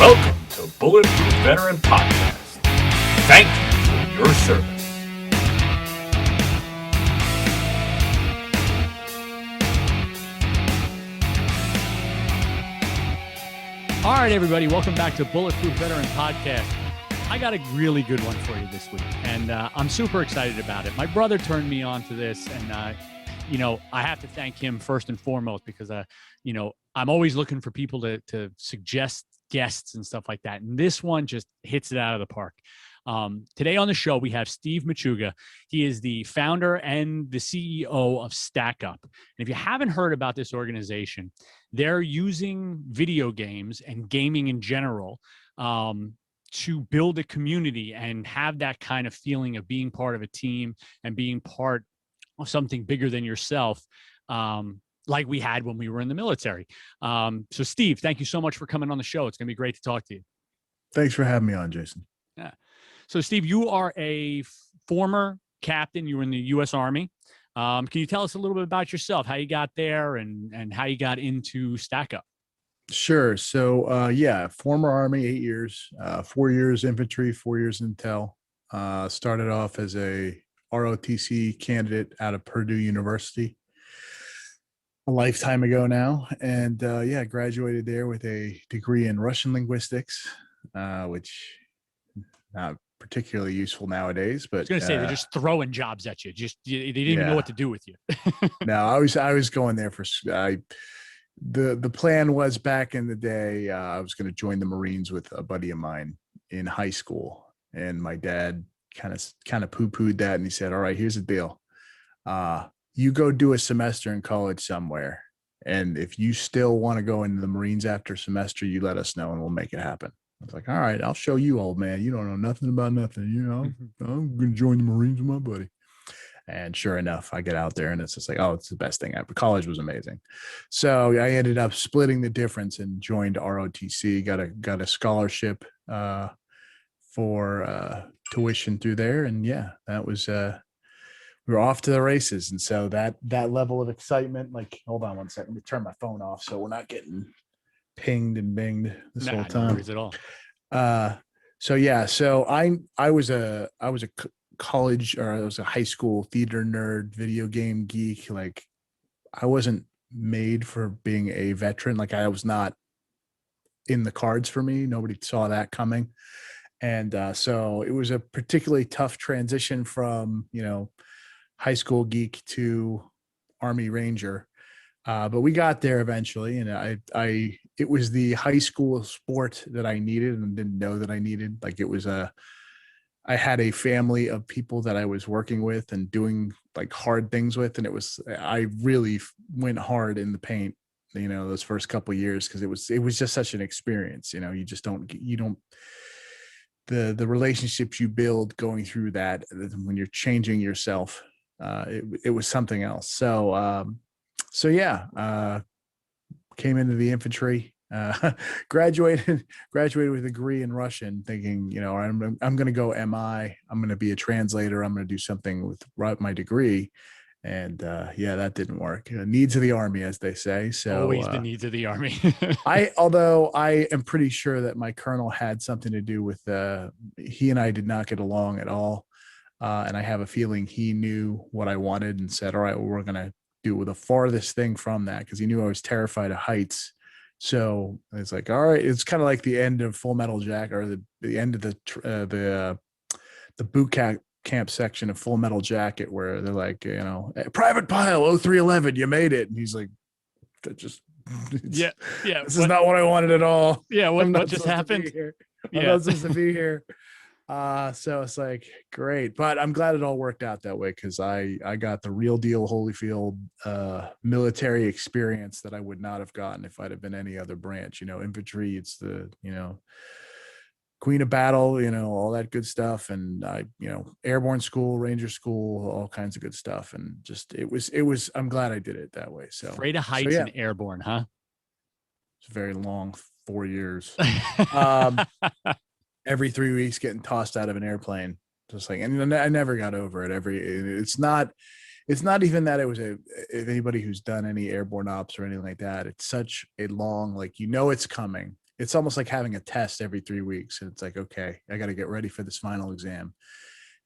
Welcome to Bulletproof Veteran Podcast. Thank you for your service. All right, everybody, welcome back to Bulletproof Veteran Podcast. I got a really good one for you this week, and I'm super excited about it. My brother turned me on to this, and I have to thank him first and foremost because I'm always looking for people to suggest guests and stuff like that, and this one just hits it out of the park. Today on the show, we have Steve Machuga. He is the founder and the CEO of Stack Up. And if you haven't heard about this organization, they're using video games and gaming in general to build a community and have that kind of feeling of being part of a team and being part of something bigger than yourself, like we had when we were in the military. So Steve, thank you so much for coming on the show. It's going to be great to talk to you. Thanks for having me on, Jason. Yeah. So Steve, you are a former captain. You were in the U.S. Army. Can you tell us a little bit about yourself, how you got there and how you got into Stack Up? Sure. So, former Army, 8 years, 4 years infantry, 4 years intel. Started off as a ROTC candidate out of Purdue University a lifetime ago now. And graduated there with a degree in Russian linguistics, which not particularly useful nowadays. But I was going to say, they're just throwing jobs at you. They didn't even know what to do with you. No, I was going there for the plan was back in the day. I was going to join the Marines with a buddy of mine in high school, and my dad kind of poo-pooed that, and he said, "All right, here's the deal. You go do a semester in college somewhere, and if you still want to go into the Marines after semester, you let us know, and we'll make it happen." I was like, "All right, I'll show you, old man. You don't know nothing about nothing. I'm going to join the Marines with my buddy." And sure enough, I get out there and it's just like, oh, it's the best thing ever. College was amazing. So I ended up splitting the difference and joined ROTC, got a scholarship for tuition through there. And that was, we were off to the races. And so that level of excitement, like, hold on one second, let me turn my phone off so we're not getting pinged and binged this whole time. No worries at all. So I was a college, or I was a high school theater nerd, video game geek. Like, I wasn't made for being a veteran. Like, I was not in the cards for me. Nobody saw that coming. And so it was a particularly tough transition from, high school geek to Army Ranger. But we got there eventually, and it was the high school sport that I needed and didn't know that I needed. Like, it was I had a family of people that I was working with and doing like hard things with. And I really went hard in the paint, those first couple of years, because it was just such an experience. You just don't the relationships you build going through that when you're changing yourself, it was something else. So came into the infantry. Graduated with a degree in Russian, thinking, I'm going to go MI. I'm going to be a translator. I'm going to do something with my degree. And that didn't work. Needs of the Army, as they say. So always the needs of the Army. Although I am pretty sure that my colonel had something to do with, he and I did not get along at all. And I have a feeling he knew what I wanted and said, all right, well, we're going to do the farthest thing from that, because he knew I was terrified of heights. So it's like, all right, it's kind of like the end of Full Metal Jacket, or the end of the boot camp section of Full Metal Jacket, where they're like, Private Pile 0311, you made it. And he's like, this is not what I wanted at all. Yeah. What just happened? I'm not supposed to be here. So it's like, great, but I'm glad it all worked out that way, because I got the real deal Holyfield military experience that I would not have gotten if I'd have been any other branch. Infantry, it's the Queen of Battle, all that good stuff, and airborne school, Ranger school, all kinds of good stuff, and just it was. I'm glad I did it that way. So afraid of heights and airborne, huh? It's very long, 4 years. Every 3 weeks getting tossed out of an airplane, just like, and I never got over it. It's not even that it was if anybody who's done any airborne ops or anything like that, it's such a long, like, it's coming. it's almost like having a test every 3 weeks. And it's like, okay, I got to get ready for this final exam.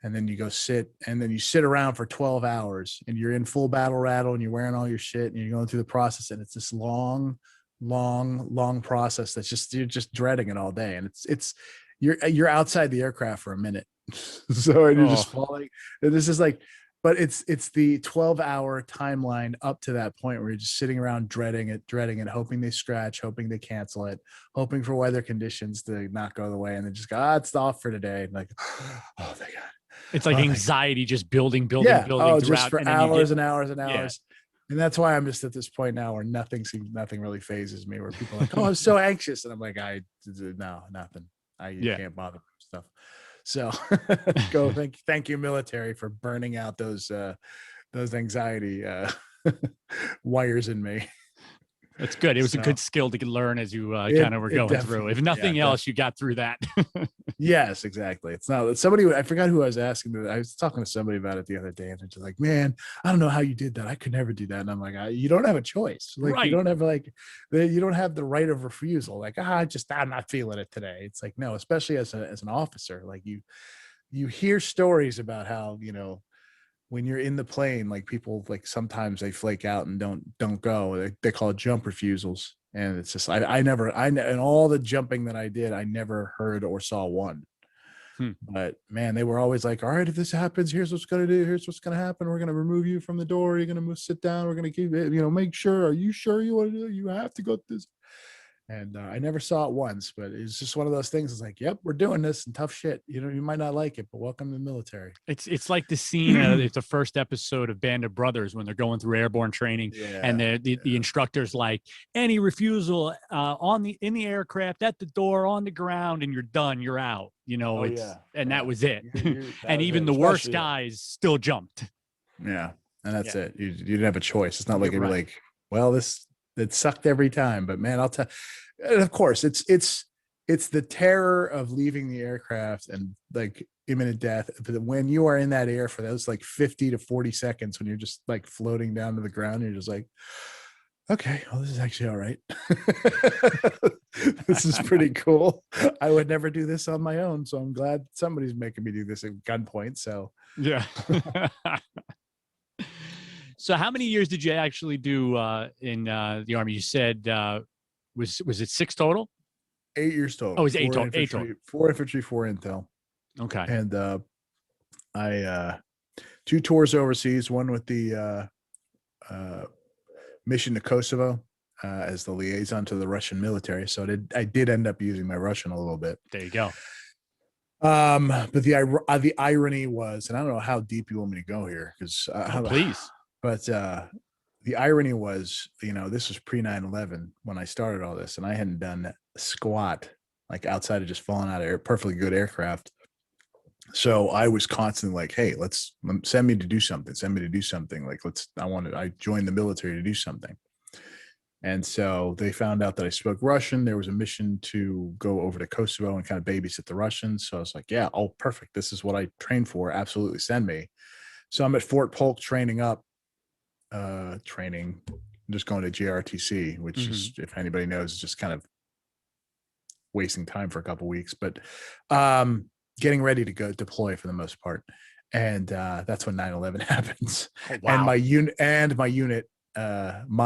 And then you go sit, and then you sit around for 12 hours and you're in full battle rattle and you're wearing all your shit and you're going through the process. And it's this long process that's just, you're just dreading it all day. And you're outside the aircraft for a minute. So and you're just falling. And this is like, but it's the 12-hour timeline up to that point where you're just sitting around dreading it, hoping they scratch, hoping they cancel it, hoping for weather conditions to not go the way, and then just go, it's off for today. And like, oh thank God. It's like anxiety just building just throughout, for hours and hours and hours. Yeah. And that's why I'm just at this point now where nothing really phases me, where people are like, oh, I'm so anxious. And I'm like, no, nothing. Can't bother with stuff. So thank you, military, for burning out those anxiety wires in me. That's good. It was a good skill to learn as you kind of were going through. If nothing else, you got through that. Yes, exactly. It's not somebody. I forgot who I was asking. I was talking to somebody about it the other day, and they're just like, "Man, I don't know how you did that. I could never do that." And I'm like, "You don't have a choice. Like, right. You don't have you don't have the right of refusal. Like, I'm not feeling it today." It's like, no, especially as an officer, like you hear stories about how, when you're in the plane, like people, like sometimes they flake out and don't go. They call it jump refusals. And it's just, I never, in all the jumping that I did, I never heard or saw one. But man, they were always like, all right, if this happens, here's what's going to do. Here's what's going to happen. We're going to remove you from the door. You're going to sit down. We're going to keep it, make sure. Are you sure you want to do it? You have to go through this. And I never saw it once, but it's just one of those things. It's like, yep, we're doing this and tough shit. You might not like it, but welcome to the military. It's like the scene. It's the first episode of Band of Brothers when they're going through airborne training, and the instructor's like, any refusal in the aircraft, at the door, on the ground, and you're done. You're out. That was it. And even the worst guys still jumped. Yeah, and that's it. You didn't have a choice. It's not like you'd be like, well, it sucked every time, but man, I'll tell. And of course, it's the terror of leaving the aircraft and like imminent death. But when you are in that air for those like 50 to 40 seconds, when you're just like floating down to the ground, you're just like, okay, well, this is actually all right. This is pretty cool. I would never do this on my own, so I'm glad somebody's making me do this at gunpoint. So yeah. So how many years did you actually do in the Army? You said, was it 6 total? 8 years total. Oh, it was 8 total. 4 infantry, 4 intel. Okay. And I 2 tours overseas, one with the mission to Kosovo as the liaison to the Russian military. So I did end up using my Russian a little bit. There you go. But the irony was, and I don't know how deep you want me to go here, because please. But the irony was, this was pre 9/11 when I started all this, and I hadn't done squat, like outside of just falling out of perfectly good aircraft. So I was constantly like, hey, send me to do something. Send me to do something. Like, I joined the military to do something. And so they found out that I spoke Russian. There was a mission to go over to Kosovo and kind of babysit the Russians. So I was like, yeah, oh, perfect. This is what I trained for. Absolutely, send me. So I'm at Fort Polk training up. I'm just going to JRTC, which is, if anybody knows, is just kind of wasting time for a couple of weeks, but getting ready to go deploy for the most part. And that's when 9/11 happens. Oh, wow. And my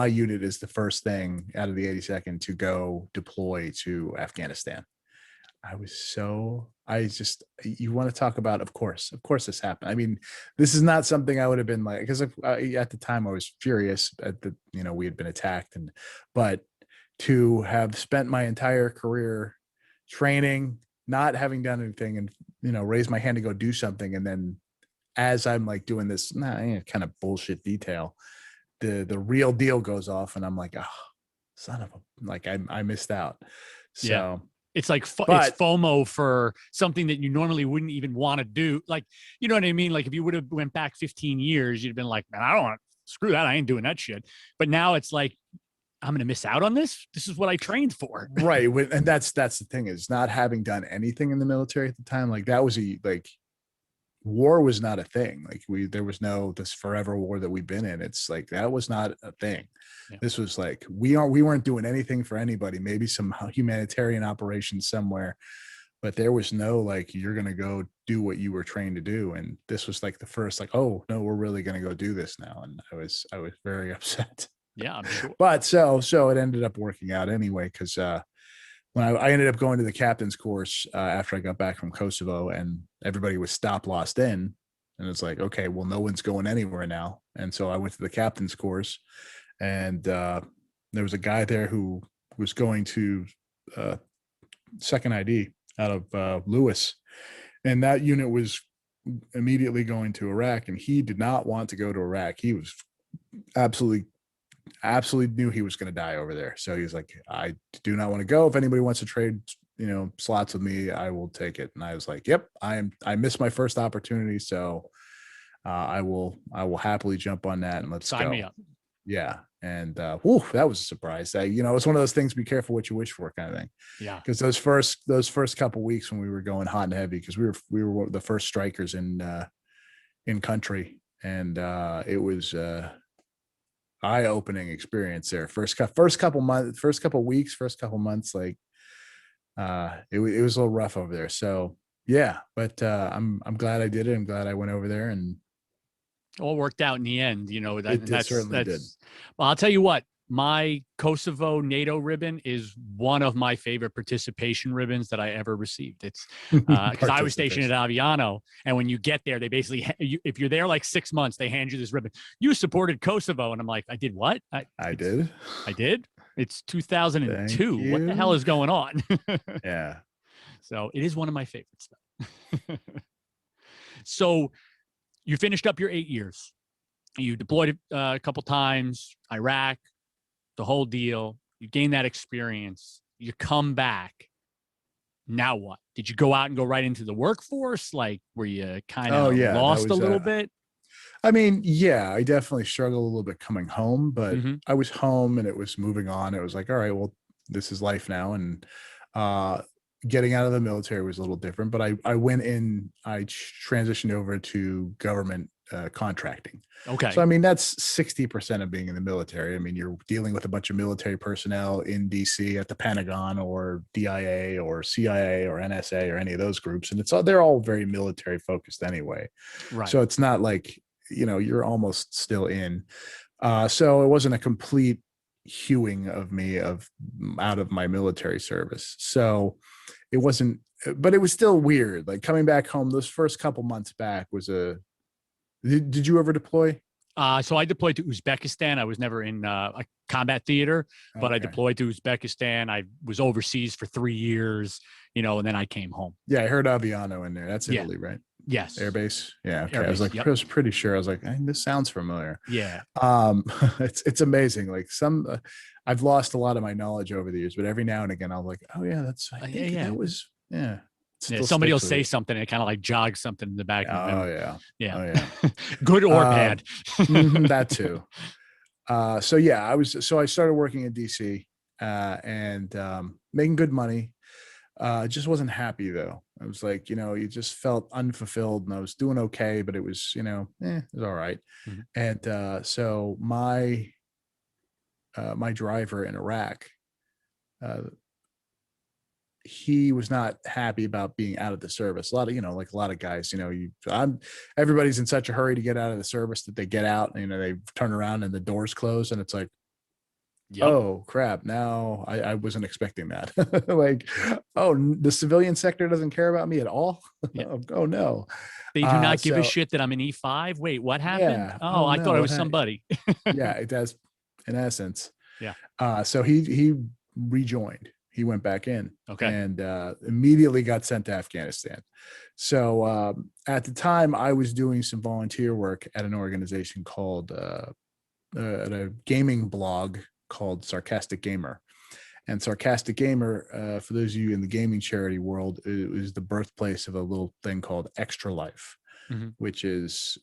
unit is the first thing out of the 82nd to go deploy to Afghanistan. You want to talk about, of course this happened. I mean, this is not something I would have been like, because at the time I was furious at we had been attacked, but to have spent my entire career training, not having done anything, and, raise my hand to go do something. And then as I'm like doing this kind of bullshit detail, the real deal goes off, and I'm like, oh, son of a, like I missed out. So. Yeah. It's like it's FOMO for something that you normally wouldn't even want to do. Like, you know what I mean? Like if you would have went back 15 years, you'd have been like, man, I don't want to screw that. I ain't doing that shit. But now it's like, I'm going to miss out on this. This is what I trained for. Right. And that's the thing, is not having done anything in the military at the time. Like that was war was not a thing. Like there was no this forever war that we've been in. It's like that was not a thing. Yeah. This was like we weren't doing anything for anybody. Maybe some humanitarian operations somewhere, but there was no like you're gonna go do what you were trained to do. And this was like the first like, oh no, we're really gonna go do this now. And I was very upset. Yeah, I'm sure. But so it ended up working out anyway, because when I ended up going to the captain's course after I got back from Kosovo, and everybody was stop lost in, and it's like, okay, well, no one's going anywhere now. And so I went to the captain's course, and there was a guy there who was going to second ID out of Lewis, and that unit was immediately going to Iraq, and he did not want to go to Iraq. He was absolutely knew he was going to die over there. So he's like, I do not want to go. If anybody wants to trade, slots with me, I will take it. And I was like, yep, I missed my first opportunity. So I will happily jump on that and let's Sign go. me up. Yeah. And that was a surprise. It's one of those things, be careful what you wish for kind of thing. Yeah. Because those first couple weeks when we were going hot and heavy, because we were the first strikers in country. And it was eye-opening experience there. First couple weeks, first couple months, like it was a little rough over there. So yeah, but I'm glad I did it. I'm glad I went over there, and all worked out in the end. It certainly did. Well, I'll tell you what, my Kosovo NATO ribbon is one of my favorite participation ribbons that I ever received. It's because I was stationed at Aviano, and when you get there, they basically, if you're there like 6 months, they hand you this ribbon. You supported Kosovo, and I'm like, I did what? I did. It's 2002. What the hell is going on? Yeah. So it is one of my favorites, though. So you finished up your 8 years. You deployed a couple times, Iraq, the whole deal. You gain that experience. You come back. Now what? Did you go out and go right into the workforce? Like, were you kind of lost a little bit? I mean, yeah, I definitely struggled a little bit coming home, but I was home and it was moving on. It was like, all right, well, this is life now. And getting out of the military was a little different, but I went in, I transitioned over to government contracting. Okay. So, I mean, that's 60% of being in the military. I mean, you're dealing with a bunch of military personnel in DC at the Pentagon or DIA or CIA or NSA or any of those groups. And they're all very military focused anyway. Right. So it's not like, you're almost still in. So it wasn't a complete hewing of me out of my military service. So it wasn't, but it was still weird. Like coming back home, those first couple months back was did you ever deploy? So I deployed to Uzbekistan. I was never in a combat theater, but I deployed to Uzbekistan. I was overseas for 3 years, and then I came home. Yeah, I heard Aviano in there. That's Italy, right? Yes. Airbase. Yeah. Okay. Airbase, I was pretty sure. I was like, this sounds familiar. Yeah. It's amazing. Like I've lost a lot of my knowledge over the years, but every now and again, I'm like, oh yeah, that was. Somebody will say something and it kind of like jogs something in the back of them. Oh yeah. Yeah. Oh yeah. Good or bad. That too. So I started working in DC and making good money. Just wasn't happy though. I was like, you just felt unfulfilled, and I was doing okay, but it was, it was all right. And so my driver in Iraq, he was not happy about being out of the service. A lot of guys, everybody's in such a hurry to get out of the service that they get out and, they turn around and the doors close and it's like, oh crap. Now I wasn't expecting that. Like, the civilian sector doesn't care about me at all. Oh no. They do not give a shit that I'm an E5. Wait, what happened? Yeah. I thought it was somebody. Yeah, it does in essence. Yeah. So he rejoined. He went back in and immediately got sent to Afghanistan. So at the time I was doing some volunteer work at an organization called at a gaming blog called Sarcastic Gamer. And Sarcastic Gamer, for those of you in the gaming charity world, it was the birthplace of a little thing called Extra Life, which is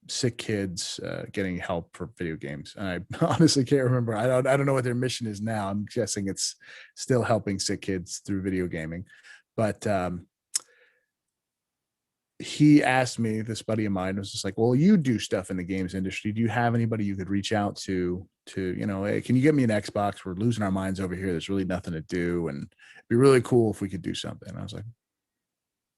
sick kids getting help for video games. And I honestly can't remember. I don't know what their mission is now. I'm guessing it's still helping sick kids through video gaming. But he asked me, this buddy of mine was just like, well, you do stuff in the games industry. Do you have anybody you could reach out to, hey, can you get me an Xbox? We're losing our minds over here. There's really nothing to do. And it'd be really cool if we could do something. And I was like,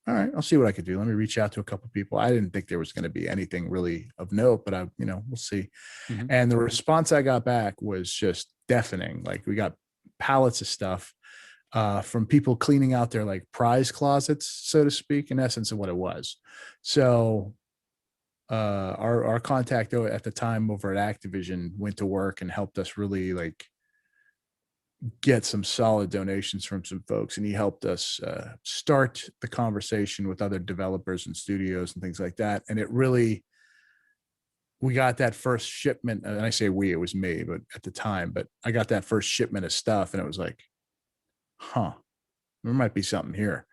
all right, I'll see what I could do. Let me reach out to a couple of people. I didn't think there was going to be anything really of note, but we'll see. Mm-hmm. And the response I got back was just deafening. Like, we got pallets of stuff from people cleaning out their like prize closets, so to speak, in essence of what it was. So our contact at the time over at Activision went to work and helped us really like get some solid donations from some folks, and he helped us start the conversation with other developers and studios and things like that. And it really, we got that first shipment, and I say we, it was me, but at the time, but I got that first shipment of stuff, and it was like, there might be something here.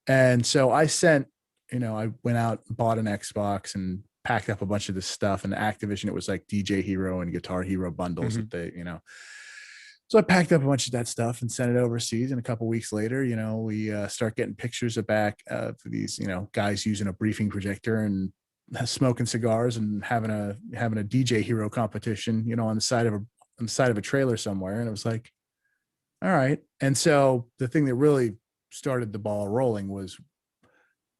And so I sent, I went out, bought an Xbox and packed up a bunch of this stuff. And Activision, it was like DJ Hero and Guitar Hero bundles that they, So I packed up a bunch of that stuff and sent it overseas. And a couple of weeks later, we start getting pictures of back of these, guys using a briefing projector and smoking cigars and having a DJ Hero competition, on the side of a trailer somewhere. And it was like, all right. And so the thing that really started the ball rolling was,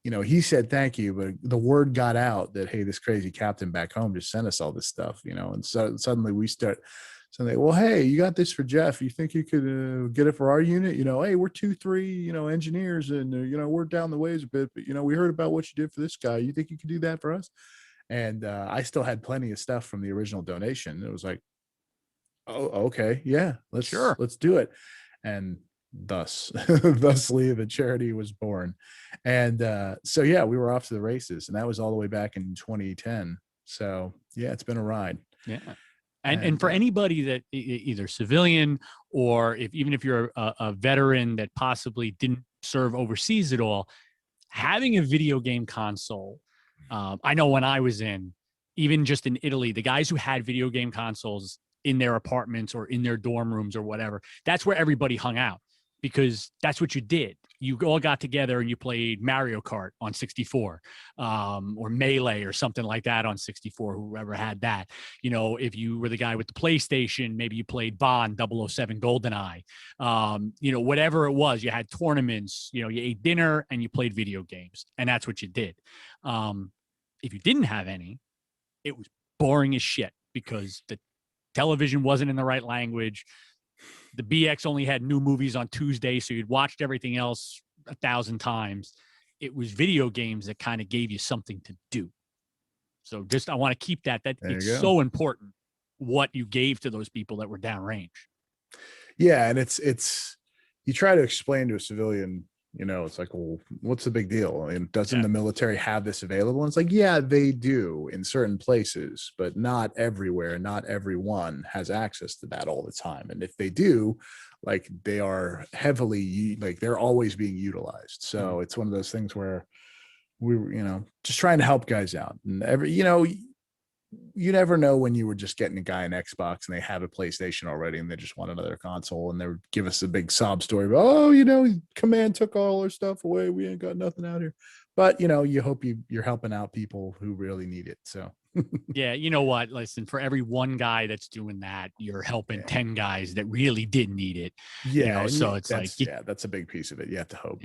he said thank you, but the word got out that, hey, this crazy captain back home just sent us all this stuff, and so suddenly we start saying, well, hey, you got this for Jeff. You think you could get it for our unit? Hey, we're 2-3, engineers, and we're down the ways a bit, but we heard about what you did for this guy. You think you could do that for us? And I still had plenty of stuff from the original donation. It was like, oh, okay, yeah, let's do it. And thusly the charity was born. And so yeah, we were off to the races, and that was all the way back in 2010. So yeah, it's been a ride. Yeah. And for anybody that either civilian or even if you're a veteran that possibly didn't serve overseas at all, having a video game console, I know when I was even just in Italy, the guys who had video game consoles in their apartments or in their dorm rooms or whatever, that's where everybody hung out, because that's what you did. You all got together and you played Mario Kart on 64, or Melee or something like that on 64, whoever had that. If you were the guy with the PlayStation, maybe you played Bond 007 GoldenEye, whatever it was. You had tournaments, you ate dinner and you played video games, and that's what you did. If you didn't have any, it was boring as shit, because the television wasn't in the right language. The BX only had new movies on Tuesday, so you'd watched everything else 1,000 times. It was video games that kind of gave you something to do. So I want to keep that it's so important what you gave to those people that were downrange. Yeah, and it's you try to explain to a civilian, it's like, well, what's the big deal? And doesn't the military have this available? And it's like, yeah, they do in certain places, but not everywhere. Not everyone has access to that all the time. And if they do, like, they are heavily, like, they're always being utilized. So it's one of those things where we were, just trying to help guys out. And you never know when you were just getting a guy an Xbox and they have a PlayStation already and they just want another console, and they would give us a big sob story about, Command took all our stuff away. We ain't got nothing out here. But, you hope you're helping out people who really need it. So yeah, you know what? Listen, for every one guy that's doing that, you're helping 10 guys that really did need it. Yeah. So it's like, that's a big piece of it. You have to hope.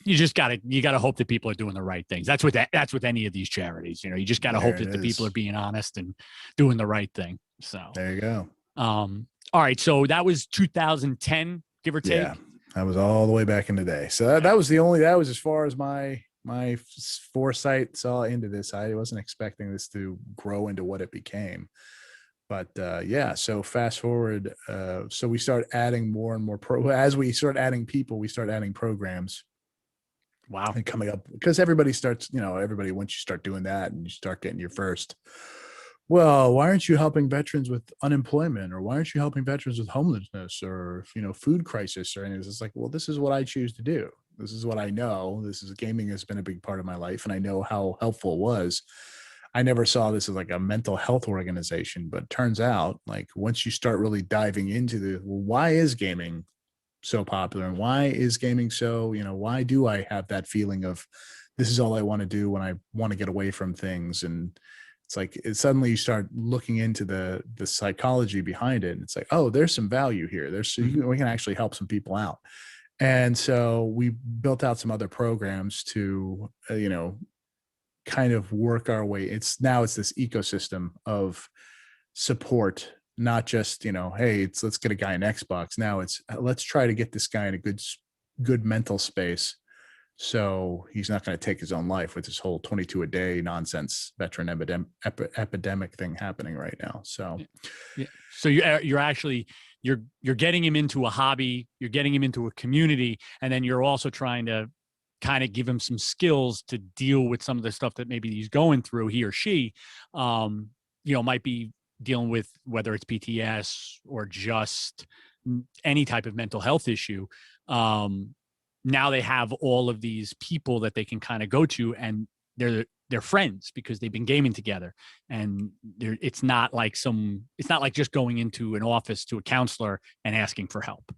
You just gotta hope that people are doing the right things. That's with any of these charities. You just gotta hope that the people are being honest and doing the right thing. So there you go. All right. So that was 2010, give or take. Yeah, that was all the way back in the day. So that was as far as my foresight saw into this. I wasn't expecting this to grow into what it became. But so fast forward. So we start adding more and more as we start adding people, we start adding programs. Wow. And coming up, because everybody starts, once you start doing that and you start getting your first, well, why aren't you helping veterans with unemployment, or why aren't you helping veterans with homelessness, or, food crisis or anything? It's like, well, this is what I choose to do. This is what I know. Gaming has been a big part of my life, and I know how helpful it was. I never saw this as like a mental health organization, but it turns out, like, once you start really diving into why is gaming so popular, and why is gaming so, why do I have that feeling of this is all I want to do when I want to get away from things. And it's like suddenly you start looking into the psychology behind it, and it's like, oh, there's some value here. We can actually help some people out. And so we built out some other programs to kind of work our way. It's this ecosystem of support, not just hey, let's get a guy an Xbox. Now it's let's try to get this guy in a good mental space, so he's not going to take his own life with this whole 22 a day nonsense veteran epidemic thing happening right now. So yeah. So you're actually you're getting him into a hobby, you're getting him into a community, and then you're also trying to kind of give him some skills to deal with some of the stuff that maybe he's going through, he or she might be dealing with, whether it's PTS or just any type of mental health issue. Now they have all of these people that they can kind of go to, and they're friends because they've been gaming together. And it's not like just going into an office to a counselor and asking for help.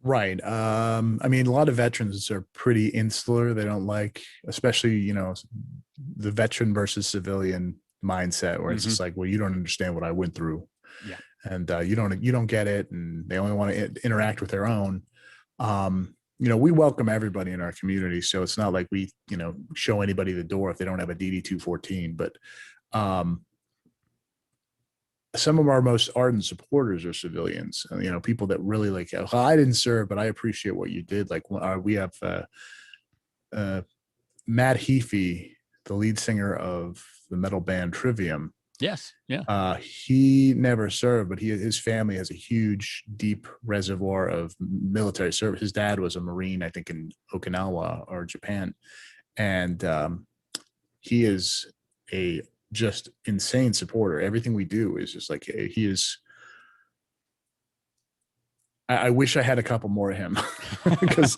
Right. I mean, a lot of veterans are pretty insular. They don't like, especially, the veteran versus civilian mindset, where it's just like, well, you don't understand what I went through. Yeah. And you don't get it. And they only want to interact with their own. We welcome everybody in our community. So it's not like we, show anybody the door if they don't have a DD-214. But some of our most ardent supporters are civilians, people that really like, oh, I didn't serve, but I appreciate what you did. Like we have Matt Heafy, the lead singer of the metal band Trivium. Yes. Yeah. He never served, but his family has a huge, deep reservoir of military service. His dad was a Marine, I think, in Okinawa or Japan. And he is a just insane supporter. Everything we do is just like, he is. I wish I had a couple more of him because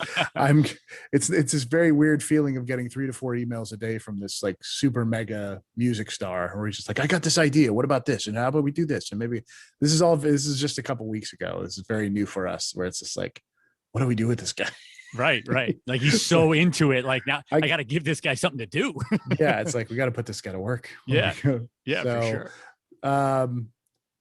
it's this very weird feeling of getting 3 to 4 emails a day from this like super mega music star where he's just like, I got this idea. What about this? And how about we do this? And maybe this is just a couple weeks ago. This is very new for us, where it's just like, what do we do with this guy? Right. Like he's so into it. Like, now I got to give this guy something to do. Yeah. It's like, we got to put this guy to work. Yeah. Yeah, for sure.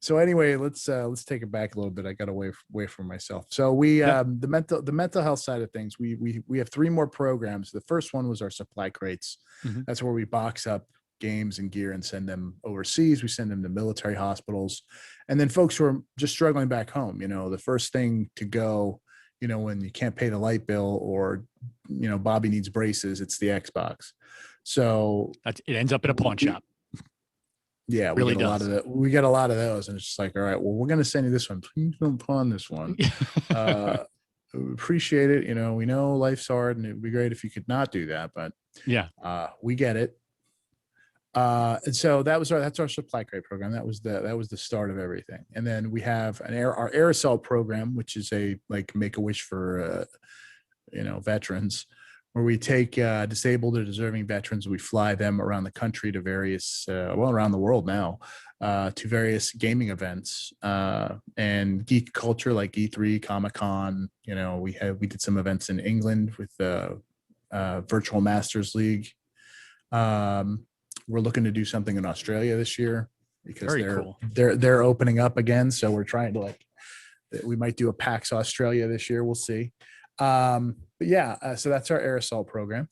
So anyway, let's take it back a little bit. I got away from myself. So we the mental health side of things, we have 3 more programs. The first one was our supply crates. Mm-hmm. That's where we box up games and gear and send them overseas. We send them to military hospitals, and then folks who are just struggling back home. The first thing to go, when you can't pay the light bill, or Bobby needs braces, it's the Xbox. So it ends up in a pawn shop. Yeah, we get a lot of those, and it's just like, all right, well, we're going to send you this one. Please don't pawn this one. Appreciate it. We know life's hard, and it'd be great if you could not do that, but yeah, we get it. And so that's our supply crate program. That was the start of everything. And then we have our aerosol program, which is a like Make-A-Wish for veterans, where we take disabled or deserving veterans, we fly them around the country to various, around the world now, to various gaming events and geek culture like E3, Comic-Con. We did some events in England with the Virtual Masters League. We're looking to do something in Australia this year because they're opening up again. So we're trying to we might do a PAX Australia this year. We'll see. But yeah, so that's our aerosol program.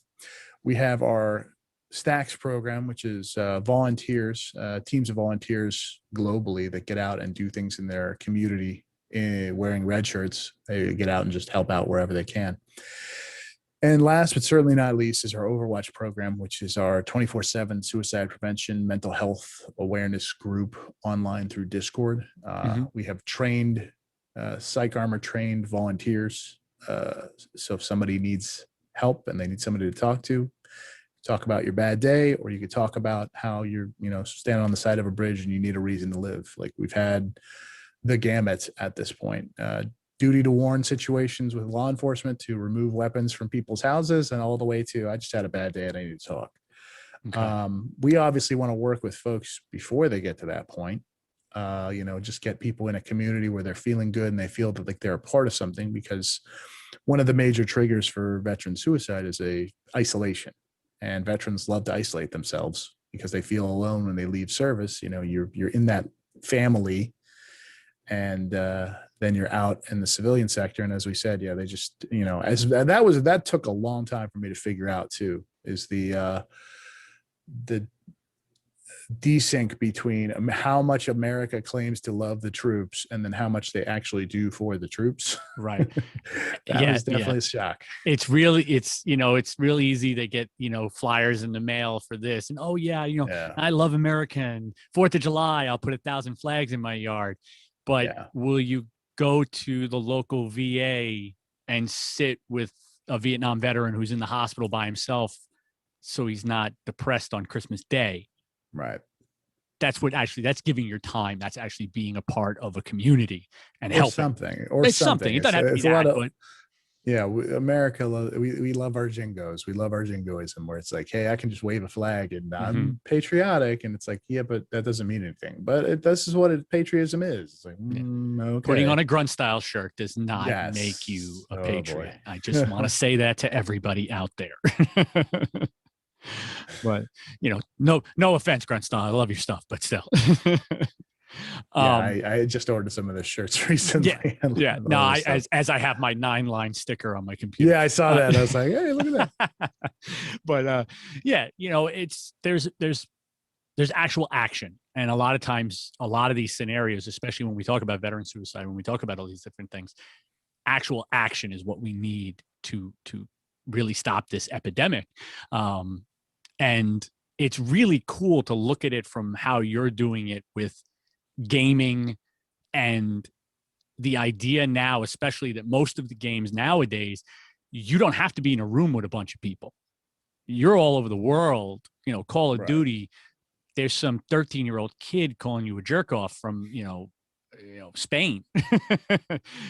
We have our Stacks program, which is volunteers, teams of volunteers globally that get out and do things in their community, wearing red shirts. They get out and just help out wherever they can. And last but certainly not least is our Overwatch program, which is our 24/7 suicide prevention, mental health awareness group online through Discord. We have trained, psych armor trained volunteers. So if somebody needs help and they need somebody to talk about your bad day, or you could talk about how you're, standing on the side of a bridge and you need a reason to live. Like, we've had the gamut at this point, duty to warn situations with law enforcement to remove weapons from people's houses, and all the way to, I just had a bad day and I need to talk. Okay. We obviously want to work with folks before they get to that point. Just get people in a community where they're feeling good and they feel that like they're a part of something, because one of the major triggers for veteran suicide is isolation. and veterans love to isolate themselves because they feel alone when they leave service. You know, you're in that family, and then you're out in the civilian sector. And as we said, yeah, they just, you know, that took a long time for me to figure out too, is the desync between how much America claims to love the troops and then how much they actually do for the troops. Right. That was definitely a shock. It's really easy to get, you know, flyers in the mail for this. And, oh yeah, you know, I love America, and 4th of July, I'll put 1,000 flags in my yard. But will you go to the local VA and sit with a Vietnam veteran who's in the hospital by himself so he's not depressed on Christmas Day? Right. That's giving your time. That's actually being a part of a community and helping. Something. It doesn't have to be that, but yeah, America, we love our jingos. We love our jingoism, where it's like, hey, I can just wave a flag and I'm patriotic. And it's like, yeah, but that doesn't mean anything. But this is what patriotism is. It's like, okay. Putting on a grunt style shirt does not make you a patriot. Boy. I just want to say that to everybody out there. But, you know, no offense, grunt style. I love your stuff, but still. I just ordered some of the shirts recently. Yeah. No, as I have my 9-line sticker on my computer. Yeah, I saw that. I was like, hey, look at that. But yeah, you know, there's actual action. And a lot of times, a lot of these scenarios, especially when we talk about veteran suicide, when we talk about all these different things, actual action is what we need to really stop this epidemic. And it's really cool to look at it from how you're doing it with gaming, and the idea now, especially that most of the games nowadays, you don't have to be in a room with a bunch of people. You're all over the world. You know, Call of Duty, there's some 13-year-old kid calling you a jerk off from, you know, Spain,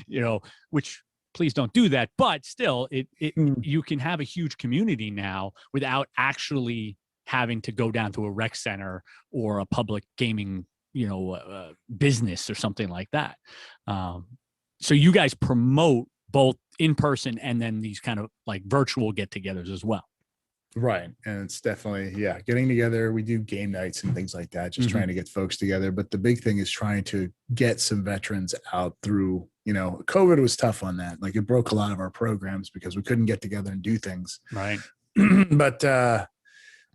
you know, which please don't do that. But still, you can have a huge community now without actually having to go down to a rec center or a public gaming, you know, business or something like that. So you guys promote both in person and then these kind of like virtual get-togethers as well. Right. And it's definitely, getting together. We do game nights and things like that, just trying to get folks together. But the big thing is trying to get some veterans out through, you know, COVID was tough on that. Like, it broke a lot of our programs because we couldn't get together and do things. Right. But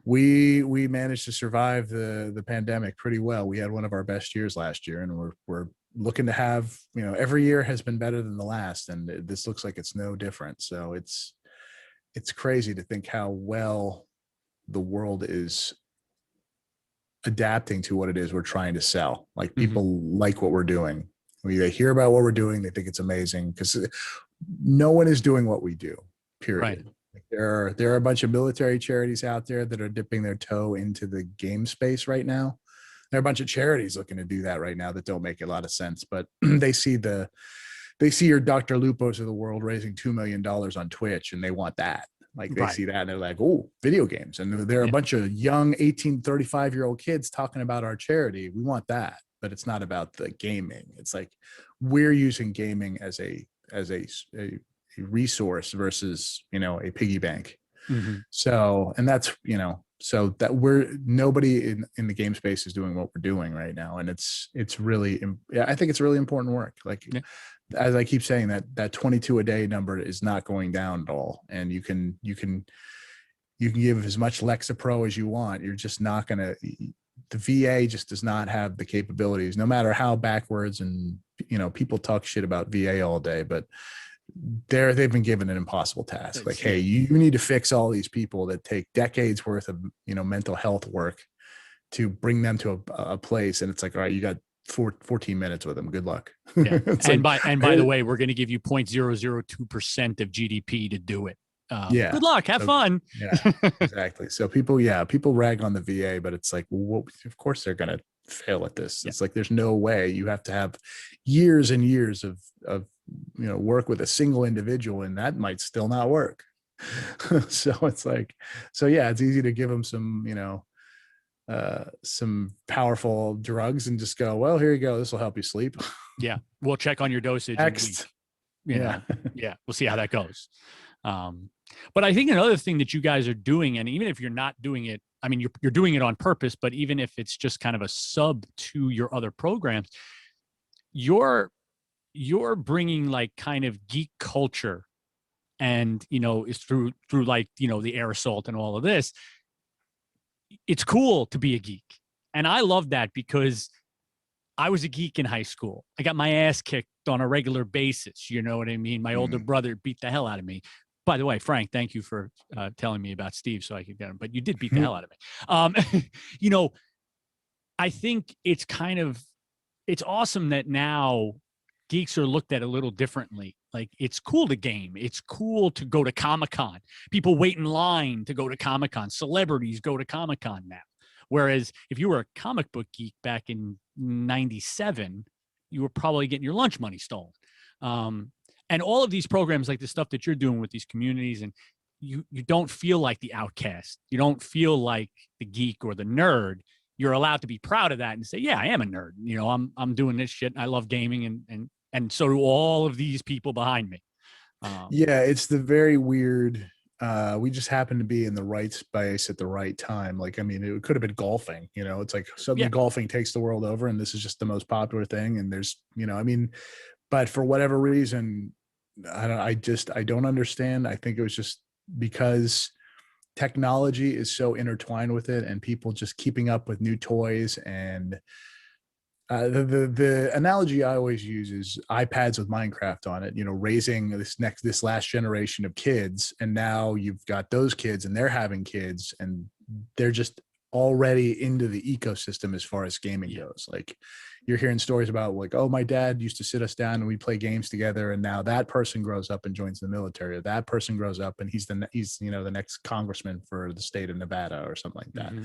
we managed to survive the pandemic pretty well. We had one of our best years last year, and we're looking to have, you know, every year has been better than the last, and this looks like it's no different. So it's crazy to think how well the world is adapting to what it is we're trying to sell. Like, people like what we're doing. They hear about what we're doing, they think it's amazing, because no one is doing what we do, period. Right. Like, there are a bunch of military charities out there that are dipping their toe into the game space right now. There are a bunch of charities looking to do that right now that don't make a lot of sense, but they see your Dr. Lupos of the world raising $2 million on Twitch, and they want that. Like, they see that and they're like, oh, video games. And there are a bunch of young 18, 35-year-old kids talking about our charity. We want that, but it's not about the gaming. It's like, we're using gaming as a resource versus, you know, a piggy bank. So, and that's, you know, so that nobody in the game space is doing what we're doing right now. And it's really, I think it's really important work. Like, as I keep saying, that 22 a day number is not going down at all. And you can give as much Lexapro as you want. You're just not going to, the VA just does not have the capabilities, no matter how backwards, and, you know, people talk shit about VA all day, but they've been given an impossible task. Like, hey, you need to fix all these people that take decades worth of, you know, mental health work to bring them to a place. And it's like, all right, you got 14 minutes with them. Good luck. Yeah. and by the way, we're going to give you 0.002% of GDP to do it. Good luck. Have fun. Yeah, exactly. So people rag on the VA, but it's like, well, of course they're going to fail at this. It's like, there's no way. You have to have years and years of you know, work with a single individual, and that might still not work. So it's like, it's easy to give them some, you know, some powerful drugs and just go, well, here you go, this will help you sleep. We'll check on your dosage next. We'll see how that goes. But I think another thing that you guys are doing, and even if you're not doing it, I mean, you're doing it on purpose, but even if it's just kind of a sub to your other programs, you're bringing like kind of geek culture, and it's through like the air assault and all of this. It's cool to be a geek, and I love that because I was a geek in high school. I got my ass kicked on a regular basis. You know what I mean? My older brother beat the hell out of me. By the way, Frank, thank you for telling me about Steve so I could get him. But you did beat the hell out of me. I think it's awesome that now geeks are looked at a little differently. Like, it's cool to game. It's cool to go to Comic-Con. People wait in line to go to Comic-Con. Celebrities go to Comic-Con now. Whereas if you were a comic book geek back in 97, you were probably getting your lunch money stolen. And all of these programs, like the stuff that you're doing with these communities, and you don't feel like the outcast. You don't feel like the geek or the nerd. You're allowed to be proud of that and say, yeah, I am a nerd. I'm doing this shit. I love gaming, and so do all of these people behind me. Yeah, it's the very weird. We just happened to be in the right space at the right time. Like, I mean, it could have been golfing. It's like suddenly golfing takes the world over, and this is just the most popular thing. And there's, but for whatever reason, I don't understand. I think it was just because technology is so intertwined with it, and people just keeping up with new toys. And the analogy I always use is iPads with Minecraft on it, raising this last generation of kids. And now you've got those kids, and they're having kids, and they're just already into the ecosystem as far as gaming goes. Like, you're hearing stories about like, oh, my dad used to sit us down and we'd play games together. And now that person grows up and joins the military, or that person grows up and he's the next congressman for the state of Nevada or something like that. Mm-hmm.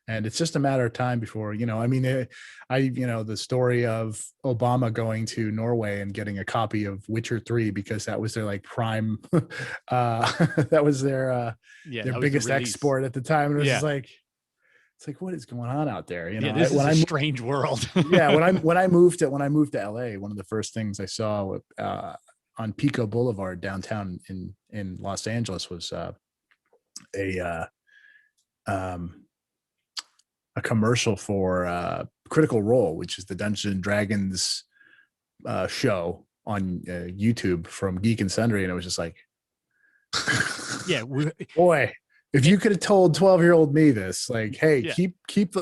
And it's just a matter of time before, the story of Obama going to Norway and getting a copy of Witcher 3 because that was their like prime, that was their biggest export at the time. And it was just like, it's like, what is going on out there? This is a strange world. When I moved to LA, one of the first things I saw on Pico Boulevard downtown in Los Angeles was a commercial for Critical Role, which is the Dungeons and Dragons show on YouTube from Geek and Sundry, and it was just like, boy, if you could have told 12-year-old me this, like, hey,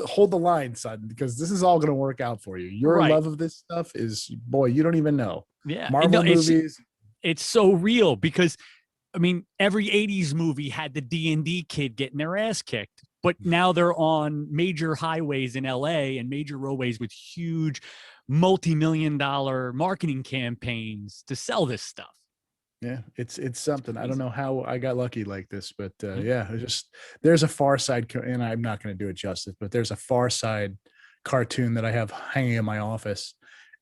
hold the line, son, because this is all going to work out for you. Your love of this stuff is, boy, you don't even know. Yeah, Marvel movies. It's so real because, I mean, every 80s movie had the D&D kid getting their ass kicked. But now they're on major highways in LA and major roadways with huge multi-million-dollar marketing campaigns to sell this stuff. Yeah, it's something. I don't know how I got lucky like this, but there's a Far Side, and I'm not going to do it justice, but there's a Far Side cartoon that I have hanging in my office,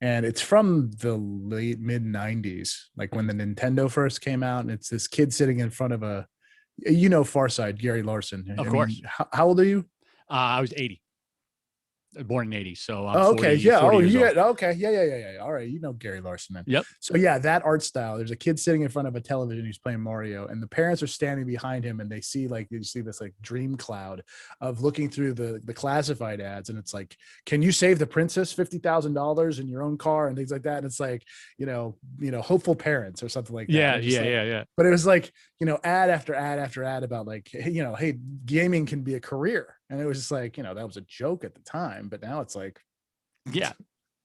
and it's from the late mid 90s, like when the Nintendo first came out, and it's this kid sitting in front of Far Side, Gary Larson. Of course. How old are you? I was 80. Born in 80, so I'm 40, okay, yeah. 40 years old. Okay, yeah. All right, Gary Larson then. Yep. So that art style. There's a kid sitting in front of a television who's playing Mario, and the parents are standing behind him, and they see this like dream cloud of looking through the classified ads, and it's like, can you save the princess $50,000 in your own car and things like that? And it's like, hopeful parents or something like that. Yeah. But it was like, ad after ad after ad about like, hey, gaming can be a career. And it was just like, that was a joke at the time, but now it's like,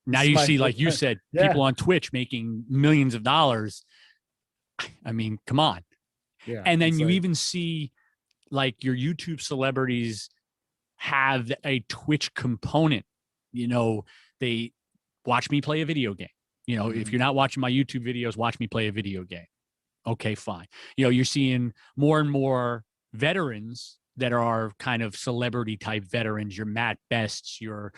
now you see, like you said, people on Twitch making millions of dollars. I mean, come on. Yeah. And then you even see like your YouTube celebrities have a Twitch component. They watch me play a video game. If you're not watching my YouTube videos, watch me play a video game. Okay, fine. You're seeing more and more veterans that are kind of celebrity type veterans, your Matt Bests, your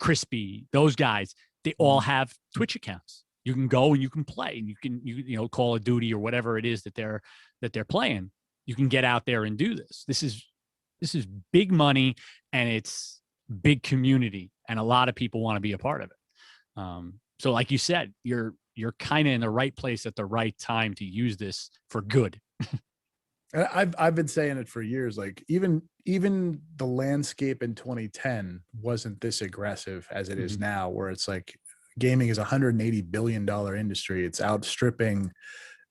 Crispy, those guys, they all have Twitch accounts. You can go and you can play, and you can Call of Duty or whatever it is that they're playing. You can get out there and do this. This is big money, and it's big community, and a lot of people want to be a part of it. So like you said, you're kind of in the right place at the right time to use this for good. And I've been saying it for years. Like even the landscape in 2010 wasn't this aggressive as it is now, where it's like gaming is $180 billion industry. It's outstripping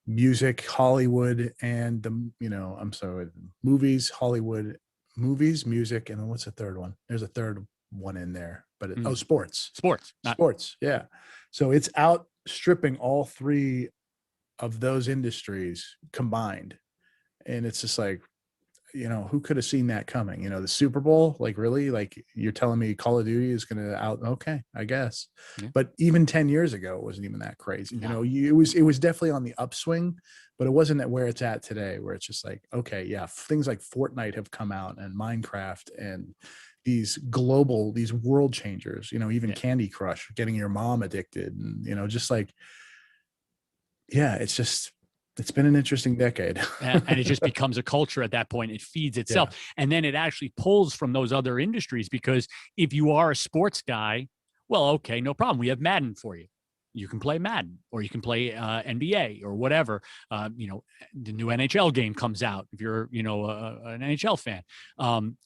music, Hollywood, and I'm sorry, movies, Hollywood, movies, music, and then what's the third one? There's a third one in there, but sports. Sports, yeah. So it's outstripping all three of those industries combined. And it's just like, who could have seen that coming? The Super Bowl, like really, like you're telling me Call of Duty is going to okay, I guess. Yeah. But even 10 years ago, it wasn't even that crazy. No. It was definitely on the upswing, but it wasn't at where it's at today, where it's just like, okay, yeah, things like Fortnite have come out and Minecraft and these world changers, even Candy Crush, getting your mom addicted and, just like, yeah, it's been an interesting decade. And it just becomes a culture at that point. It feeds itself. Yeah. And then it actually pulls from those other industries, because if you are a sports guy, well, okay, no problem. We have Madden for you. You can play Madden, or you can play NBA or whatever. The new NHL game comes out if you're, an NHL fan.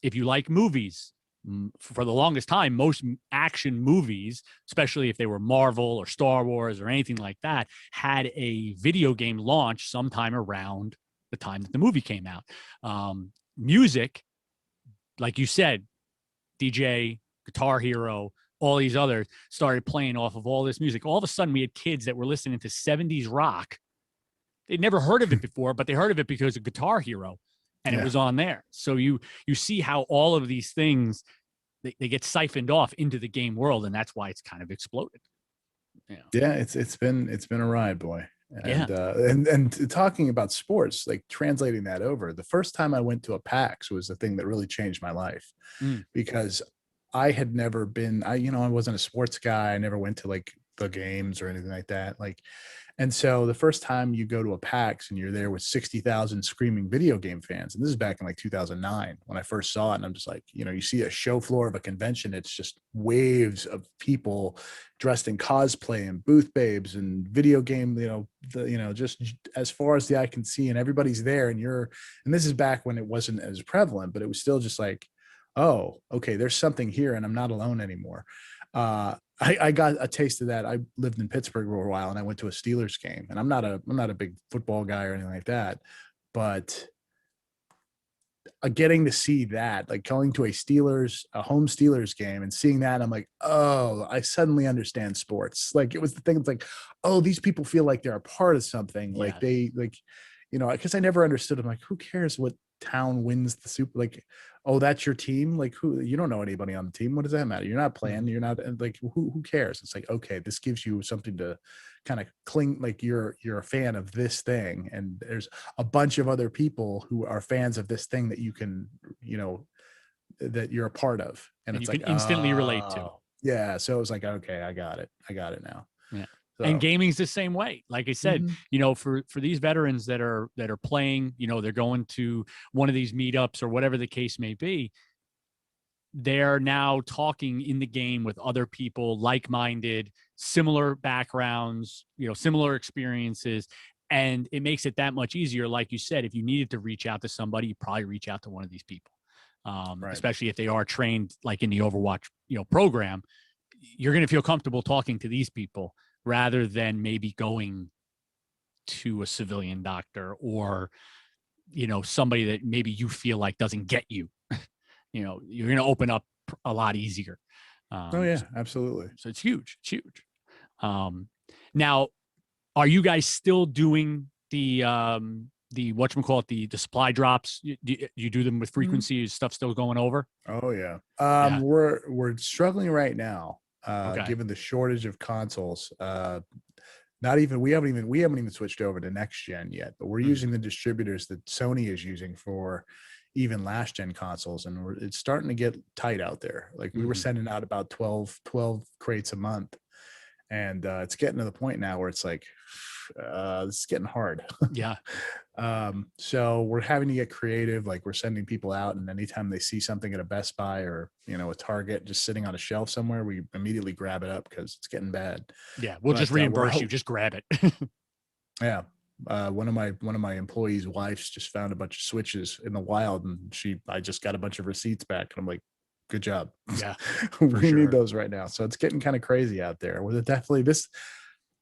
If you like movies, for the longest time, most action movies, especially if they were Marvel or Star Wars or anything like that, had a video game launch sometime around the time that the movie came out. Music, like you said, DJ, Guitar Hero, all these others started playing off of all this music. All of a sudden, we had kids that were listening to 70s rock. They'd never heard of it before, but they heard of it because of Guitar Hero. And it was on there. So you see how all of these things, they get siphoned off into the game world, and that's why it's kind of exploded. Yeah, it's been a ride, boy. And and talking about sports, like translating that over, the first time I went to a PAX was the thing that really changed my life, because I had never been, I wasn't a sports guy. I never went to like the games or anything like that. And so the first time you go to a PAX and you're there with 60,000 screaming video game fans, and this is back in like 2009 when I first saw it, and I'm just like, you see a show floor of a convention, it's just waves of people dressed in cosplay and booth babes and video game, just as far as the eye can see, and everybody's there, and this is back when it wasn't as prevalent, but it was still just like, oh, okay, there's something here and I'm not alone anymore. I got a taste of that. I lived in Pittsburgh for a while, and I went to a Steelers game, and I'm not a big football guy or anything like that, but getting to see that, like going to a home Steelers game and seeing that, I'm like, oh, I suddenly understand sports. Like it was the thing. It's like, oh, these people feel like they're a part of something. Yeah. Like they because I never understood. I'm like, who cares what town wins the Super? Like, oh, that's your team. Like, who? You don't know anybody on the team. What does that matter? You're not playing. You're not like, who cares? It's like, okay, this gives you something to kind of cling, like you're a fan of this thing, and there's a bunch of other people who are fans of this thing that you can, that you're a part of, and it's you like can instantly relate to. Yeah. So it was like, okay, I got it now. Yeah. So. And gaming's the same way. Like I said, for these veterans that are playing, they're going to one of these meetups or whatever the case may be. They're now talking in the game with other people, like-minded, similar backgrounds, similar experiences. And it makes it that much easier. Like you said, if you needed to reach out to somebody, you probably reach out to one of these people, right. Especially if they are trained like in the Overwatch, program. You're going to feel comfortable talking to these people rather than maybe going to a civilian doctor or, somebody that maybe you feel like doesn't get you. You're going to open up a lot easier. Oh yeah, absolutely. So it's huge. It's huge. Now, are you guys still doing the whatchamacallit, the supply drops? You do them with frequency? Is stuff still going over? Oh yeah. We're struggling right now, given the shortage of consoles. We haven't even switched over to next gen yet, but we're using the distributors that Sony is using for even last gen consoles, and it's starting to get tight out there. Like we were sending out about 12 crates a month, and it's getting to the point now where it's like it's getting hard. Yeah. So we're having to get creative. Like we're sending people out, and anytime they see something at a Best Buy or a Target just sitting on a shelf somewhere, we immediately grab it up because it's getting bad. Yeah, we'll just reimburse you. Just grab it. Yeah. one of my employees' wives just found a bunch of switches in the wild, and I just got a bunch of receipts back, and I'm like, good job. Yeah, We need those right now. So it's getting kind of crazy out there. With it, definitely this,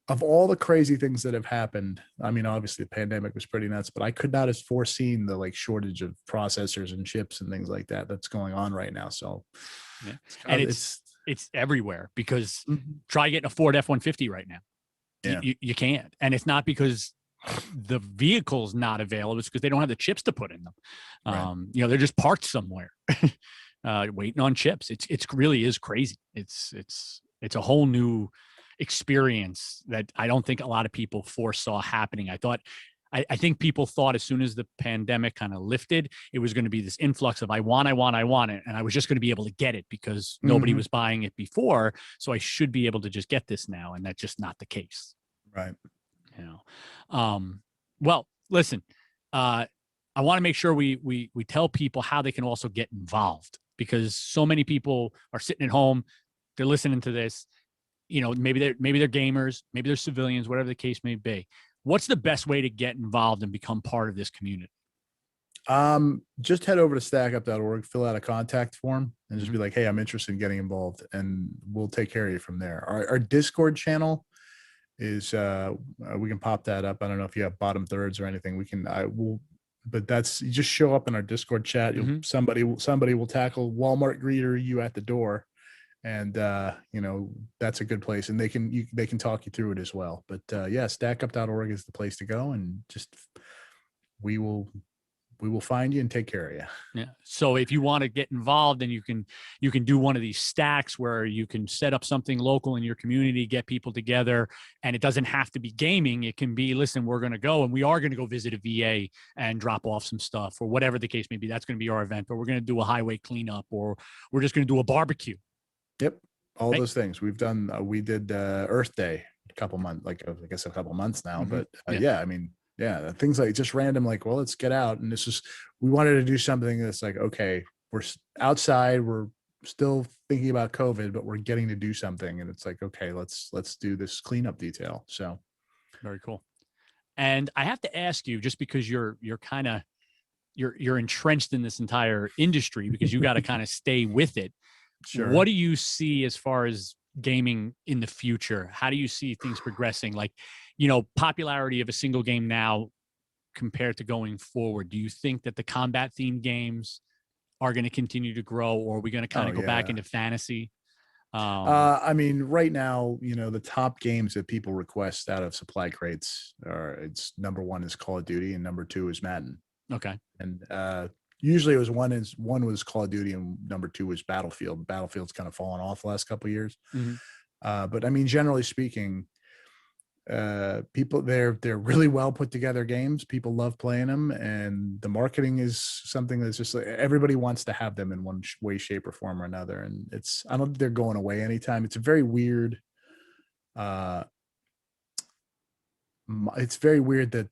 of all the crazy things that have happened, I mean, obviously the pandemic was pretty nuts, but I could not have foreseen the like shortage of processors and chips and things like that that's going on right now. So, yeah. And it's everywhere, because Mhm. try getting a Ford F-150 right now. Yeah. You can't. And it's not because the vehicle's not available. It's because they don't have the chips to put in them. Right. You know, they're just parked somewhere, waiting on chips. It's really is crazy. It's a whole new experience that I don't think a lot of people foresaw happening. I think people thought as soon as the pandemic kind of lifted, it was going to be this influx of I want it, and I was just going to be able to get it because nobody was buying it before, so I should be able to just get this now, and that's just not the case. Right. You know, well, listen, I want to make sure we tell people how they can also get involved, because so many people are sitting at home, they're listening to this. You know, maybe they're gamers, maybe they're civilians, whatever the case may be. What's the best way to get involved and become part of this community? Just head over to stackup.org, fill out a contact form, and just be like, hey, I'm interested in getting involved, and we'll take care of you from there. Our Discord channel is we can pop that up. I don't know if you have bottom thirds or anything. But that's, you just show up in our Discord chat. Somebody will tackle Walmart greeter you at the door, and you know, that's a good place, and they can talk you through it as well. But yeah, stackup.org is the place to go, and just we will find you and take care of you. Yeah. So if you want to get involved, then you can do one of these stacks where you can set up something local in your community, get people together, and it doesn't have to be gaming. It can be, listen, we're going to go, and we are going to go visit a VA and drop off some stuff, or whatever the case may be. That's going to be our event, or we're going to do a highway cleanup, or we're just going to do a barbecue. Yep. All those things we've done. We did Earth Day a couple months now, but yeah, I mean, yeah, things like just random, like, well, let's get out. And we wanted to do something that's like, okay, we're outside, we're still thinking about COVID, but we're getting to do something. And it's like, okay, let's do this cleanup detail. So very cool. And I have to ask you, just because you're kind of, you're entrenched in this entire industry, because you got to kind of stay with it. Sure. What do you see as far as gaming in the future? How do you see things progressing? Like, you know, popularity of a single game now compared to going forward. Do you think that the combat themed games are going to continue to grow, or are we going to kind of go back into fantasy? I mean, right now, you know, the top games that people request out of supply crates it's number one is Call of Duty, and number two is Madden. Okay. And usually it was one was Call of Duty, and number two was Battlefield. Battlefield's kind of fallen off the last couple of years. But I mean, generally speaking, people, they're really well put together games. People love playing them, and the marketing is something that's just like everybody wants to have them in one way, shape, or form or another. And I don't think they're going away anytime. It's a very weird. It's very weird that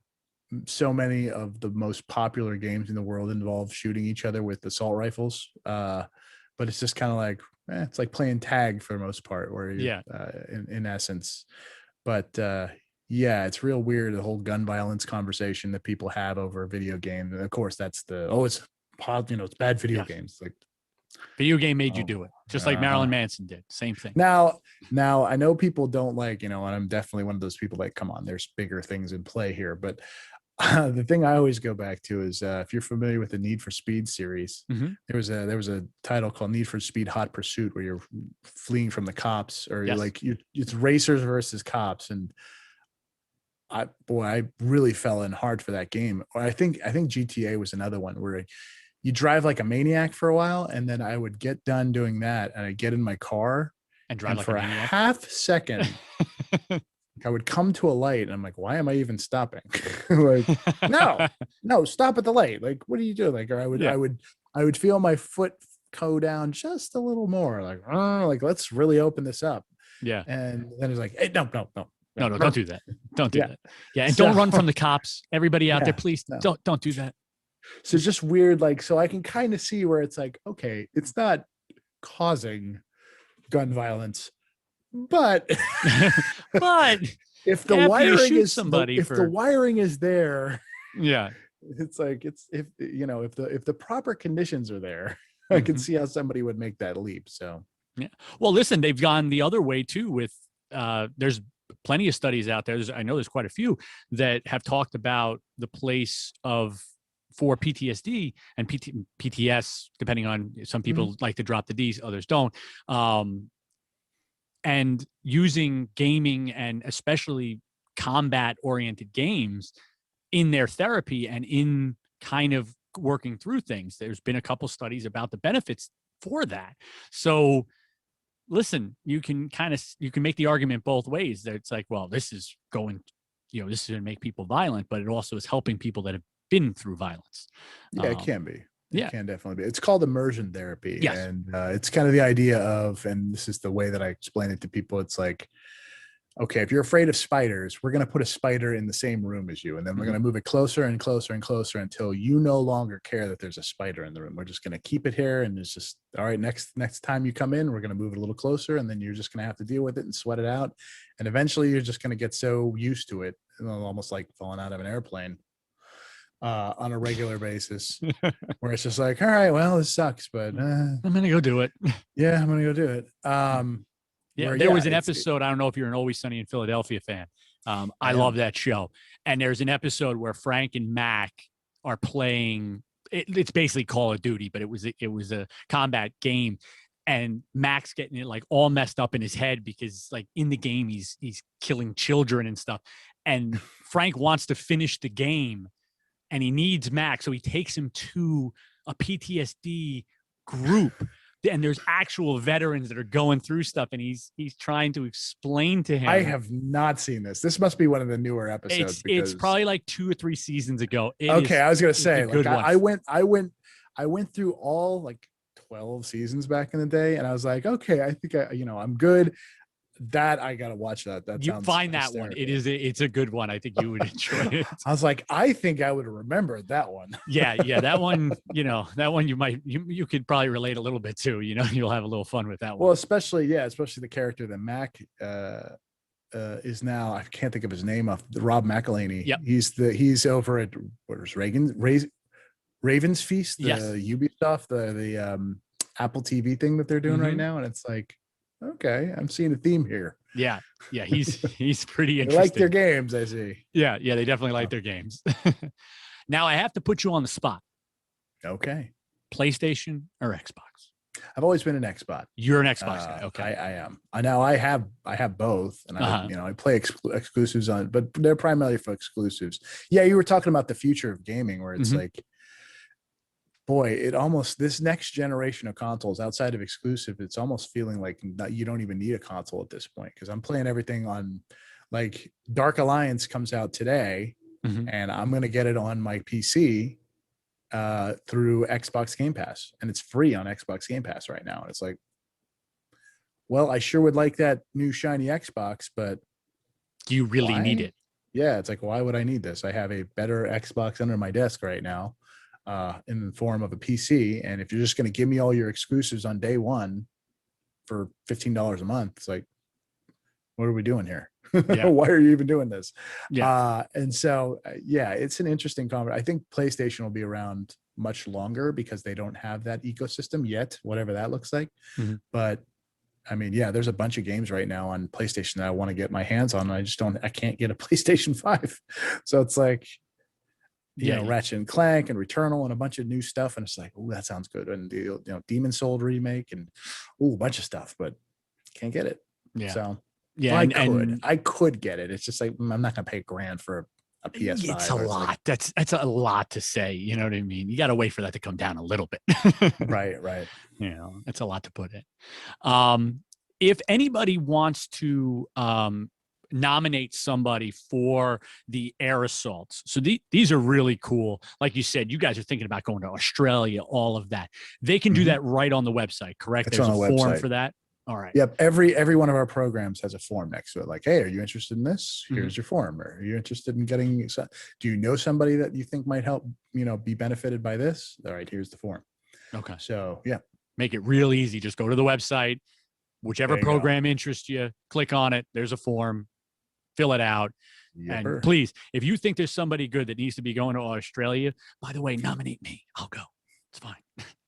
so many of the most popular games in the world involve shooting each other with assault rifles. But it's just kind of like, it's like playing tag for the most part, where in essence. But yeah, it's real weird, the whole gun violence conversation that people have over video games. And of course, that's it's bad video games. Like, video game made you do it, just like Marilyn Manson did. Same thing. Now I know people don't like, and I'm definitely one of those people like, come on, there's bigger things in play here. But the thing I always go back to is if you're familiar with the Need for Speed series, there was a title called Need for Speed Hot Pursuit, where you're fleeing from the cops, or it's racers versus cops. And I really fell in hard for that game. Or I think GTA was another one where you drive like a maniac for a while, and then I would get done doing that, and I'd get in my car and drive like for a maniac. half second. I would come to a light, and I'm like, why am I even stopping? Like, no, stop at the light. Like, what are you doing? Like, or I would feel my foot go down just a little more, like, let's really open this up. Yeah. And then it's like, hey, no, don't do that. Don't do that. Yeah. And don't run from the cops. Everybody out there, please don't do that. So it's just weird. Like, so I can kind of see where it's like, okay, it's not causing gun violence, but if the after you wiring shoot is somebody if the wiring is there, yeah. it's like if the proper conditions are there, I can Mhm. see how somebody would make that leap. So Yeah. Well, listen, they've gone the other way too with there's plenty of studies out there. I know there's quite a few that have talked about the place of for PTSD and PTS, depending on some people like to drop the D's, others don't. And using gaming and especially combat oriented games in their therapy and in kind of working through things. There's been a couple studies about the benefits for that. So listen, you can make the argument both ways. That it's like, well, this is going to make people violent, but it also is helping people that have been through violence. yeah, it can be. Yeah. It can definitely be. It's called immersion therapy. Yes. And it's kind of the idea of, and this is the way that I explain it to people. It's like, okay, if you're afraid of spiders, we're going to put a spider in the same room as you. And then we're going to move it closer and closer and closer until you no longer care that there's a spider in the room. We're just going to keep it here. And it's just, all right, next time you come in, we're going to move it a little closer. And then you're just going to have to deal with it and sweat it out. And eventually you're just going to get so used to it, almost like falling out of an airplane on a regular basis, where it's just like, all right, well, this sucks, but I'm going to go do it. Yeah, I'm going to go do it. Yeah, there was an episode. I don't know if you're an Always Sunny in Philadelphia fan. I love that show. And there's an episode where Frank and Mac are playing. It's basically Call of Duty, but it was a combat game. And Mac's getting it like all messed up in his head because like in the game he's killing children and stuff. And Frank wants to finish the game, and he needs Mac, so he takes him to a PTSD group. And there's actual veterans that are going through stuff, and he's trying to explain to him. I have not seen this. This must be one of the newer episodes. It's probably like 2 or 3 seasons ago. I was gonna say, like, I went through all like 12 seasons back in the day, and I was like, okay, I think I'm good. That I gotta watch that. That you sounds find that hysterical. one. It's a good one. I think you would enjoy it. I was like, I think I would remember that one. yeah, that one. That one you could probably relate a little bit to. You'll have a little fun with that one. Well, especially the character that Mac is now. I can't think of his name off. Rob McElhaney. Yep. He's over at Raven's Feast, the Yes. Ubisoft, the Apple TV thing that they're doing right now, and it's like, okay, I'm seeing a theme here. Yeah, he's pretty They interesting. like their games, I see. Yeah, they definitely like their games. Now I have to put you on the spot. Okay. PlayStation or Xbox? I've always been an Xbox. You're an Xbox guy. Okay. I am. I have both, and I play exclusives on, but they're primarily for exclusives. Yeah, you were talking about the future of gaming, where it's like, boy, this next generation of consoles outside of exclusive, it's almost feeling like you don't even need a console at this point, because I'm playing everything on, like, Dark Alliance comes out today, and I'm going to get it on my PC through Xbox Game Pass, and it's free on Xbox Game Pass right now. And it's like, well, I sure would like that new shiny Xbox, but do you really need it? Yeah, it's like, why would I need this? I have a better Xbox under my desk right now, in the form of a PC. And if you're just going to give me all your exclusives on day one for $15 a month, it's like, what are we doing here? Yeah. Why are you even doing this? Yeah. And so, it's an interesting conversation. I think PlayStation will be around much longer because they don't have that ecosystem yet, whatever that looks like. But I mean, there's a bunch of games right now on PlayStation that I want to get my hands on. I can't get a PlayStation 5. So it's like, Ratchet and Clank and Returnal and a bunch of new stuff. And it's like, oh, that sounds good. And the Demon Soul remake and a bunch of stuff, but can't get it. Yeah. So yeah, I could get it. It's just like, I'm not going to pay $1,000 for a PS5. It's a lot. Like, that's a lot to say. You know what I mean? You got to wait for that to come down a little bit. Right. It's a lot to put in. If anybody wants to nominate somebody for the air assaults, so these are really cool. Like you said, you guys are thinking about going to Australia, all of that. They can do that right on the website, correct? It's There's on a the form website for that. All right. Yep. Every one of our programs has a form next to it. Like, hey, are you interested in this? Here's your form. Or are you interested in getting? Do you know somebody that you think might help? Be benefited by this? All right. Here's the form. Okay. So yeah, make it real easy. Just go to the website, whichever program interests you. Click on it. There's a form. fill it out. Yepper. And please, if you think there's somebody good that needs to be going to Australia, by the way, nominate me. I'll go. It's fine.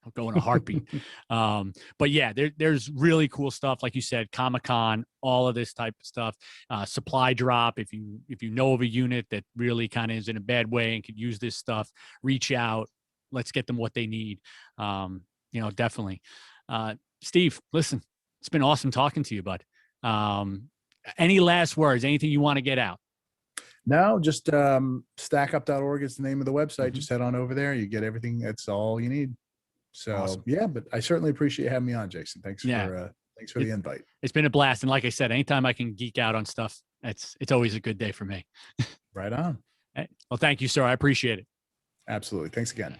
I'll go in a heartbeat. But yeah, there's really cool stuff. Like you said, Comic-Con, all of this type of stuff. Supply drop. If you know of a unit that really kind of is in a bad way and could use this stuff, reach out. Let's get them what they need. Definitely. Steve, listen, it's been awesome talking to you, bud. Any last words? Anything you want to get out? No, just stackup.org is the name of the website. Just head on over there. You get everything. That's all you need. So awesome. Yeah, but I certainly appreciate having me on, Jason. Thanks for the invite. It's been a blast. And like I said, anytime I can geek out on stuff, it's always a good day for me. Right on. Well, thank you, sir. I appreciate it. Absolutely. Thanks again.